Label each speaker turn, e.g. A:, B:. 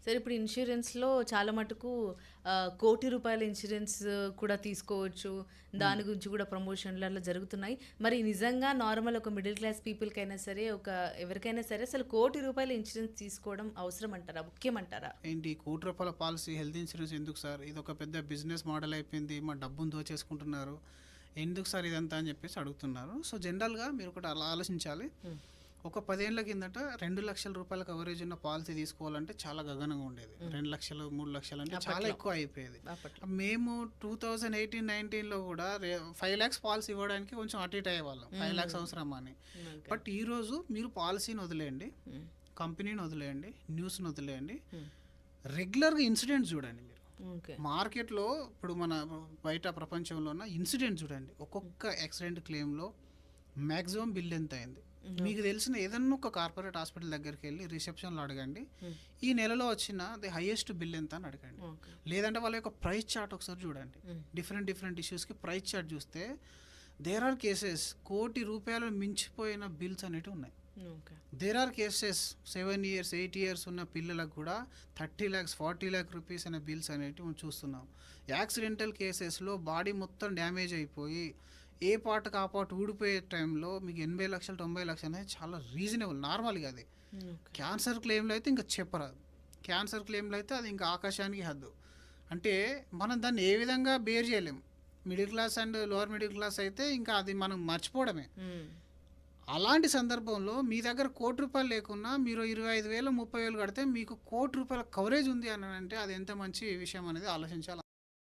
A: సరే ఇప్పుడు ఇన్సూరెన్స్‌లో చాలా మటుకు రూ. 1,00,00,000 ఇన్సూరెన్స్ కూడా తీసుకోవచ్చు.
B: హ్మ్.
A: దాని గురించి కూడా ప్రమోషన్‌లు అట్లా జరుగుతున్నాయి. మరి నిజంగా నార్మల్ ఒక మిడిల్ క్లాస్ పీపుల్‌కైనా సరే, ఎవరికైనా సరే అసలు రూ. 1,00,00,000 ఇన్సూరెన్స్ తీసుకోవడం అవసరం అంటారా? ముఖ్యమంటారా?
B: ఏంటి ₹1,00,00,000 పాలసీ హెల్త్ ఇన్సూరెన్స్ ఎందుకు సార్? ఇదొక పెద్ద బిజినెస్ మోడల్ అయిపోయింది. మా డబ్బును దోచేసుకుంటున్నారు. ఎందుకు సార్ ఇదంతా అని చెప్పేసి అడుగుతున్నారు. సో, జనరల్‌గా మీరు ఒకటి అలా ఆలోచించాలి.
A: హ్మ్.
B: ఒక 10 ఏళ్ల కిందట ₹2,00,000 కవరేజ్ ఉన్న పాలసీ తీసుకోవాలంటే చాలా గగనంగా ఉండేది. 2,00,000, 3,00,000 అంటే చాలా
A: అప్పట్లో.
B: ఎక్కువ అయిపోయేది.
A: అప్పట్లో.
B: మేము 2018, 19లో కూడా 5,00,000 పాలసీ ఇవ్వడానికి కొంచెం అటు ఇటు అయ్యేవాళ్ళం. 5,00,000 అవసరమా అని.
A: ఓకే.
B: బట్ ఈరోజు మీరు పాలసీని వదిలేయండి,
A: హ్మ్.
B: కంపెనీని వదిలేయండి, న్యూస్ని వదిలేయండి,
A: హ్మ్.
B: రెగ్యులర్గా ఇన్సిడెంట్స్ చూడండి మీరు.
A: ఓకే.
B: మార్కెట్లో ఇప్పుడు మన బయట ప్రపంచంలో ఉన్న ఇన్సిడెంట్ చూడండి. ఒక్కొక్క యాక్సిడెంట్ క్లెయిమ్లో మ్యాక్సిమం బిల్ ఎంత అయింది. మీకు తెలిసిన ఏదన్నా ఒక కార్పొరేట్ హాస్పిటల్ దగ్గరికి వెళ్ళి రిసెప్షన్లో అడగండి, ఈ నెలలో వచ్చిన ది హైయెస్ట్ బిల్ ఎంత అని అడగండి.
A: ఓకే.
B: లేదంటే వాళ్ళ యొక్క ప్రైస్ చార్ట్ ఒకసారి చూడండి. డిఫరెంట్ ఇష్యూస్కి ప్రైస్ చార్ట్ చూస్తే దేర్ ఆర్ కేసెస్ ₹1,00,00,000 మించిపోయిన బిల్స్ అనేవి ఉన్నాయి.
A: Okay.
B: There are cases 7 years, 8 years ఉన్న పిల్లలకు కూడా 30 lakhs, 40 lakh రూపీస్ అనే బిల్స్ అనేటివి మనం చూస్తున్నాం. యాక్సిడెంటల్ కేసెస్లో బాడీ మొత్తం డ్యామేజ్ అయిపోయి ఏ పార్ట్కి ఆ పార్ట్ ఊడిపోయే టైంలో మీకు 80 లక్షలు, 90 లక్షలు అనేది చాలా రీజనబుల్, నార్మల్గా అది.
A: ఓకే.
B: క్యాన్సర్ క్లెయిమ్లో అయితే ఇంకా చెప్పరాదు. క్యాన్సర్ క్లెయిమ్లో అయితే అది ఇంకా ఆకాశానికి హద్దు. అంటే మనం దాన్ని ఏ విధంగా బేర్ చేయలేం. Middle class and lower middle class అయితే ఇంకా అది మనం మర్చిపోవడమే. అలాంటి సందర్భంలో మీ దగ్గర ₹1,00,00,000 లేకున్నా మీరు 25,000, 30,000 కడితే మీకు ₹1,00,00,000 కవరేజ్ ఉంది అని అంటే అది ఎంత మంచి విషయం అనేది ఆలోచించాలి.